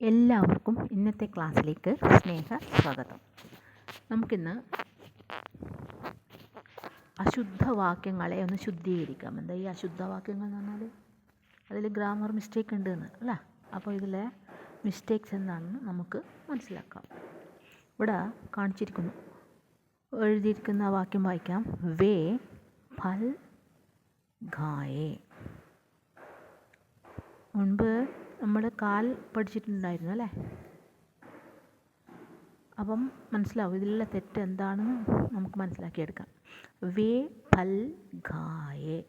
എല്ലാവർക്കും ഇന്നത്തെ ക്ലാസ്സിലേക്ക് സ്നേഹ സ്വാഗതം. നമുക്കിന്ന് അശുദ്ധവാക്യങ്ങളെ ഒന്ന് ശുദ്ധീകരിക്കാം. എന്താ ഈ അശുദ്ധവാക്യങ്ങൾ എന്ന് പറഞ്ഞാൽ അതിൽ ഗ്രാമർ മിസ്റ്റേക്ക് ഉണ്ട് എന്ന് അല്ലേ? അപ്പോൾ ഇതിലെ മിസ്റ്റേക്സ് എന്താണെന്ന് നമുക്ക് മനസ്സിലാക്കാം. ഇവിടെ കാണിച്ചിരിക്കുന്നു, എഴുതിയിരിക്കുന്ന വാക്യം വായിക്കാം. വേ ഫൽ ഗായേ. മുൻപ് നമ്മൾ കാൽ പഠിച്ചിട്ടുണ്ടായിരുന്നു അല്ലേ? അപ്പം മനസ്സിലാവും ഇതിലുള്ള തെറ്റ് എന്താണെന്ന് നമുക്ക് മനസ്സിലാക്കിയെടുക്കാം. വേ ഫൽ ഗായേ,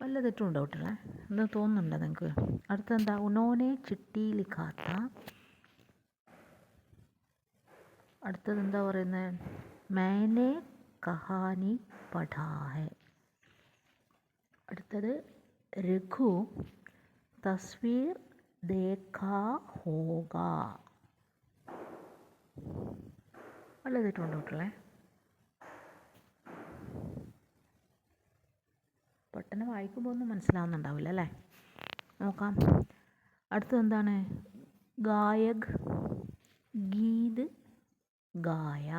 വല്ല തെറ്റും ഉണ്ടോ കുട്ടികളെ? എന്താ തോന്നുന്നുണ്ടോ നിങ്ങൾക്ക്? അടുത്തെന്താ? ഉനോനെ ചിട്ടി ലിഖാത്ത. അടുത്തത് എന്താ പറയുന്നത്? मैंने कहानी पढ़ा है. അടുത്തത് രഘു തസ്വീർ ദേഖാ ഹോഗാ. വല്ല തെറ്റുണ്ടോ കുട്ടികളെ? പെട്ടെന്ന് വായിക്കുമ്പോൾ ഒന്നും മനസ്സിലാവുന്നുണ്ടാവില്ല അല്ലേ? നോക്കാം. അടുത്തത് എന്താണ്? ഗായക് ഗീത് ഗായ.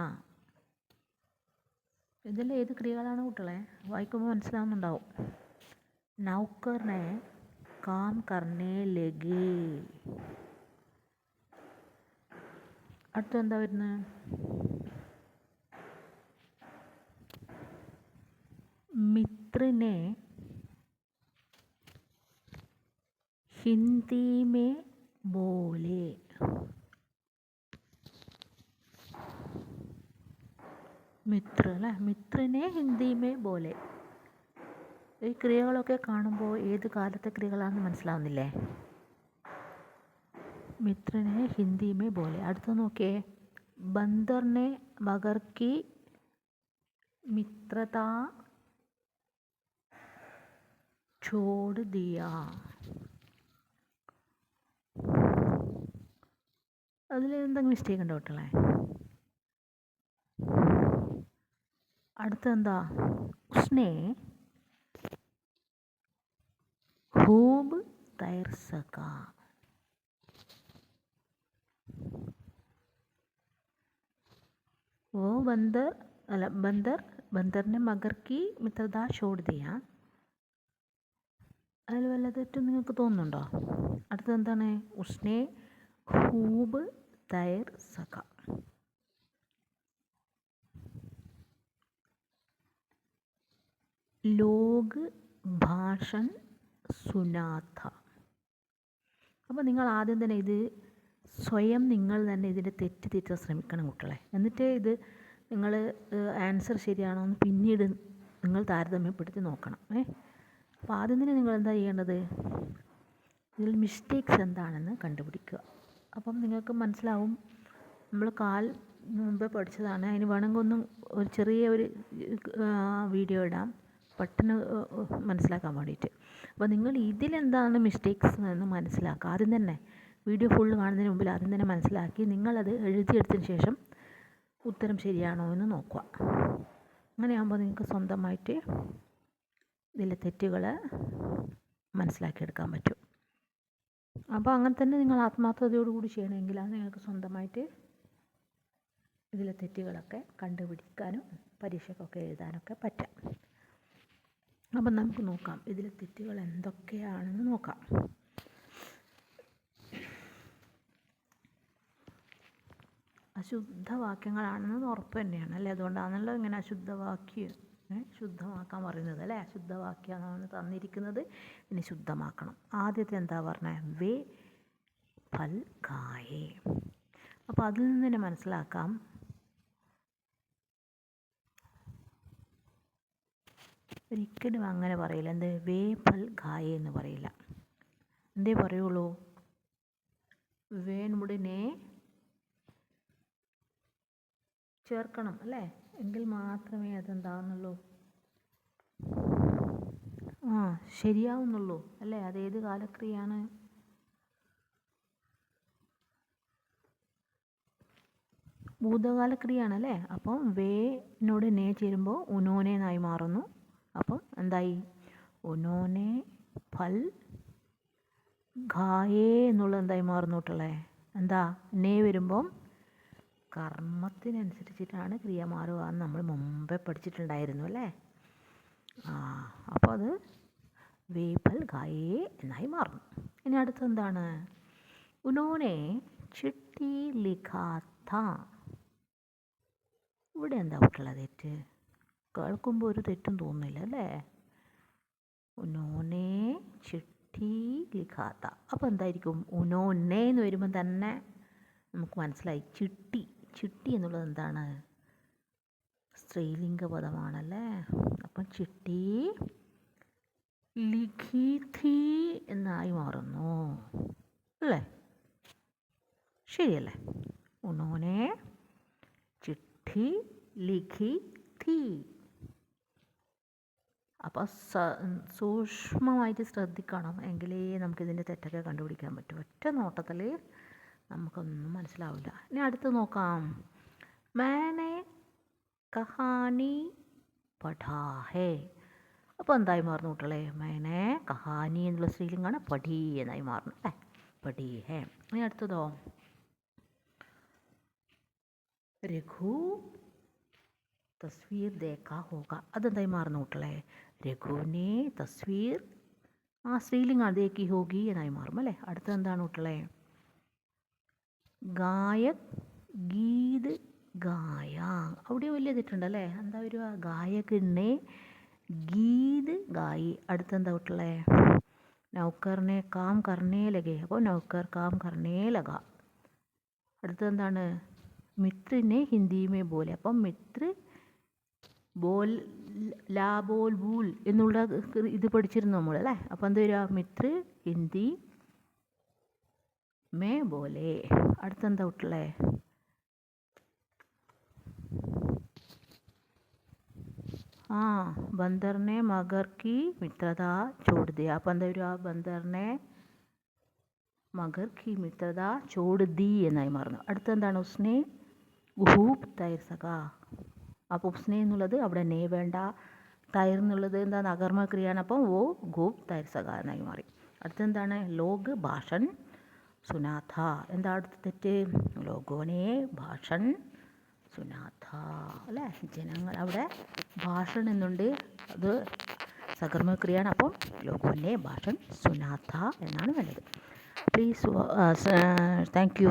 ഇതെല്ലാം ഏത് ക്രിയകളാണ് കുട്ടികളെ? വായിക്കുമ്പോൾ മനസ്സിലാവുന്നുണ്ടാവും. നൗക്കറിനെ കാം കർണേ ലഗേ. അടുത്തെന്താ വരുന്നത്? മിത്രനെ ഹിന്ദി മേ ബോലെ. മിത്ര അല്ലേ? മിത്രനെ ഹിന്ദി മേ ബോലെ. ഈ ക്രിയകളൊക്കെ കാണുമ്പോൾ ഏത് കാലത്തെ ക്രിയകളാണെന്ന് മനസ്സിലാവുന്നില്ലേ? മിത്രനെ ഹിന്ദി മേ ബോലെ. അടുത്ത് നോക്കിയേ. ബന്ദറിനെ മഗർ की മിത്രതാ छोड़ दिया. അതിൽ എന്തെങ്കിലും മിസ്റ്റേക്ക് ഉണ്ടോ കുട്ടികളെ? അടുത്തെന്താ? ഉസ്നെ खूब तैर सका. वो बंदर अല്ല बंदर ने मगर की मित्रता छोड़ दिया. അതിൽ വല്ല തെറ്റും നിങ്ങൾക്ക് തോന്നുന്നുണ്ടോ? അടുത്തത് എന്താണ്? ഉസ്നെ खूब तैर सका. ലോഗ് ഭാഷൺ സുനാഥ. അപ്പോൾ നിങ്ങൾ ആദ്യം തന്നെ ഇത് സ്വയം നിങ്ങൾ തന്നെ ഇതിൻ്റെ തെറ്റ് തിരുത്താൻ ശ്രമിക്കണം കുട്ടികളെ. എന്നിട്ടേ ഇത് നിങ്ങൾ ആൻസർ ശരിയാണോ എന്ന് പിന്നീട് നിങ്ങൾ താരതമ്യപ്പെടുത്തി നോക്കണം. അപ്പോൾ ആദ്യം തന്നെ നിങ്ങൾ എന്താ ചെയ്യേണ്ടത്? ഇതിൽ മിസ്റ്റേക്സ് എന്താണെന്ന് കണ്ടുപിടിക്കുക. അപ്പം നിങ്ങൾക്ക് മനസ്സിലാവും. നമ്മൾ കാൽ മുമ്പേ പഠിച്ചതാണ്. അതിന് വേണമെങ്കിൽ ഒന്നും ഒരു ചെറിയ ഒരു വീഡിയോ ഇടാം പെട്ടെന്ന് മനസ്സിലാക്കാൻ വേണ്ടിയിട്ട്. അപ്പോൾ നിങ്ങൾ ഇതിലെന്താണ് മിസ്റ്റേക്സ് എന്ന് മനസ്സിലാക്കുക. ആദ്യം തന്നെ വീഡിയോ ഫുള്ള് കാണുന്നതിന് മുമ്പിൽ ആദ്യം തന്നെ മനസ്സിലാക്കി നിങ്ങളത് എഴുതിയെടുത്തതിന് ശേഷം ഉത്തരം ശരിയാണോ എന്ന് നോക്കുക. അങ്ങനെയാകുമ്പോൾ നിങ്ങൾക്ക് സ്വന്തമായിട്ട് ഇതിലെ തെറ്റുകൾ മനസ്സിലാക്കിയെടുക്കാൻ പറ്റും. അപ്പോൾ അങ്ങനെ തന്നെ നിങ്ങൾ ആത്മാർത്ഥതയോടുകൂടി ചെയ്യണമെങ്കിലാണ് നിങ്ങൾക്ക് സ്വന്തമായിട്ട് ഇതിലെ തെറ്റുകളൊക്കെ കണ്ടുപിടിക്കാനും പരീക്ഷയ്ക്കൊക്കെ എഴുതാനൊക്കെ പറ്റാം. അപ്പം നമുക്ക് നോക്കാം ഇതിലെ തെറ്റുകൾ എന്തൊക്കെയാണെന്ന് നോക്കാം. അശുദ്ധവാക്യങ്ങളാണെന്ന് ഉറപ്പ് തന്നെയാണ് അല്ലേ? അതുകൊണ്ടാണല്ലോ ഇങ്ങനെ അശുദ്ധവാക്യം ശുദ്ധമാക്കാൻ പറയുന്നത് അല്ലേ? അശുദ്ധവാക്യമാണ് തന്നിരിക്കുന്നത്, ഇനി ശുദ്ധമാക്കണം. ആദ്യത്തെ എന്താ പറഞ്ഞത്? വേ ഫൽ ഗായേ. അപ്പോൾ അതിൽ നിന്ന് തന്നെ മനസ്സിലാക്കാം ഒരിക്കലും അങ്ങനെ പറയില്ല. എന്ത്? വേ ഫൽ ഗായേ എന്ന് പറയില്ല. എന്തേ പറയുള്ളൂ? വേനുടനെ ചേർക്കണം അല്ലേ? എങ്കിൽ മാത്രമേ അതെന്താവുന്നുള്ളൂ, ശരിയാവുന്നുള്ളൂ അല്ലേ? അതേത് കാലക്രിയയാണ്? ഭൂതകാലക്രിയയാണ് അല്ലേ? അപ്പം വേനോട് നേ ചേരുമ്പോൾ ഉനോനെ എന്നായി മാറുന്നു. അപ്പം എന്തായി? ഉനോനെ ഫൽ ഘായേ എന്നുള്ളത് എന്തായി മാറുന്നു കുട്ടികളെ? എന്താ നേ വരുമ്പം കർമ്മത്തിനനുസരിച്ചിട്ടാണ് ക്രിയ മാറുക എന്ന് നമ്മൾ മുമ്പേ പഠിച്ചിട്ടുണ്ടായിരുന്നു അല്ലേ? ആ അപ്പോൾ അത് വേപ്പൽ ഘായേ എന്നായി മാറുന്നു. ഇനി അടുത്തെന്താണ്? ഉനോനെ ചിട്ടി ലിഖാത്ത. ഇവിടെ എന്താ കുട്ടികളെ തെറ്റ്? കേൾക്കുമ്പോൾ ഒരു തെറ്റും തോന്നുന്നില്ല അല്ലേ? ഉനോനെ ചിട്ടി ലിഖാത്ത. അപ്പോൾ എന്തായിരിക്കും? ഉനോനെ എന്ന് വരുമ്പോൾ തന്നെ നമുക്ക് മനസ്സിലായി ചിട്ടി. ചിട്ടി എന്നുള്ളത് എന്താണ്? സ്ത്രീലിംഗ പദമാണല്ലേ? അപ്പം ചിട്ടി ലിഖി ഥി എന്നായി മാറുന്നു അല്ലേ? ശരിയല്ലേ? ഉനോനെ ചിട്ടി ലിഖി ഥി. അപ്പോൾ സൂക്ഷ്മമായിട്ട് ശ്രദ്ധിക്കണം, എങ്കിലേ നമുക്കിതിൻ്റെ തെറ്റൊക്കെ കണ്ടുപിടിക്കാൻ പറ്റും. ഒറ്റ നോട്ടത്തിൽ നമുക്കൊന്നും മനസ്സിലാവില്ല. ഇനി അടുത്ത് നോക്കാം. मैंने കഹാനി പഠാ ഹേ. അപ്പോൾ എന്തായി മാറുന്നു കുട്ടികളെ? मैंने കഹാനി എന്നുള്ള സ്ത്രീലിംഗാണ്, പഠി എന്നായി മാറുന്നു അല്ലേ? പഠി ഹേ. ഇനി അടുത്തതോ? രഘു തസ്വീർ ദേഖാ ഹോഗ. അതെന്തായി മാറുന്നു കുട്ടികളെ? രഘുവിനെ തസ്വീർ ആ സ്ത്രീലിംഗാണ്, ദേഖി ഹോഗി എന്നായി മാറും അല്ലേ? അടുത്തത് എന്താണ് കുട്ടികളെ? ഗായക് ഗീത് ഗായ. അവിടെ വലിയ തെറ്റുണ്ടല്ലേ? എന്താ വരിക? ഗായകനെ ഗീത് ഗായി. അടുത്തെന്താ കുട്ടികളെ? നൗക്കറിനെ കാം കർണേ ലഗേ. അപ്പോൾ നൗക്കർ calm കർണേ Laga. അടുത്തെന്താണ്? മിത്രിനെ Hindi may bole. അപ്പം മിത്ര ബോൽ ലാ ബോൽ ബൂൽ എന്നുള്ള ഇത് പഠിച്ചിരുന്നു നമ്മൾ അല്ലേ? അപ്പം എന്താ വരിക? Mitra Hindi may bole. അടുത്തെന്താ കുട്ടികളെ? ആ ബന്ദറിനെ മഗർ കി മിത്രത ചോട് ദിയ. അപ്പം എന്താ വരിക? ബന്ദറിനെ മഗർ കി മിത്രത ചോട് ദി എന്നായി മാറുന്നു. അടുത്തെന്താണ്? ഉസ്നെ ഖൂബ് തൈർ സക. അപ്പോൾ ഉസ്നെ എന്നുള്ളത് അവിടെ നേ വേണ്ട, തൈർ എന്നുള്ളത് എന്താണ്? അകർമ്മ ക്രിയാണ്. അപ്പം ഓ ഖൂബ് തൈർ സക എന്നായി മാറി. അടുത്തെന്താണ്? ലോഗ് ഭാഷൻ സുനാഥ. എന്താ അടുത്ത തെറ്റ്? ലോഗോനെ ഭാഷൻ സുനാഥ അല്ലേ? ജനങ്ങൾ. അവിടെ ഭാഷൻ എന്നുണ്ട്, അത് സകർമ്മക്രിയാണ്. അപ്പം ലോഗോനെ ഭാഷൻ സുനാഥ എന്നാണ് വേണ്ടത്. Please thank you.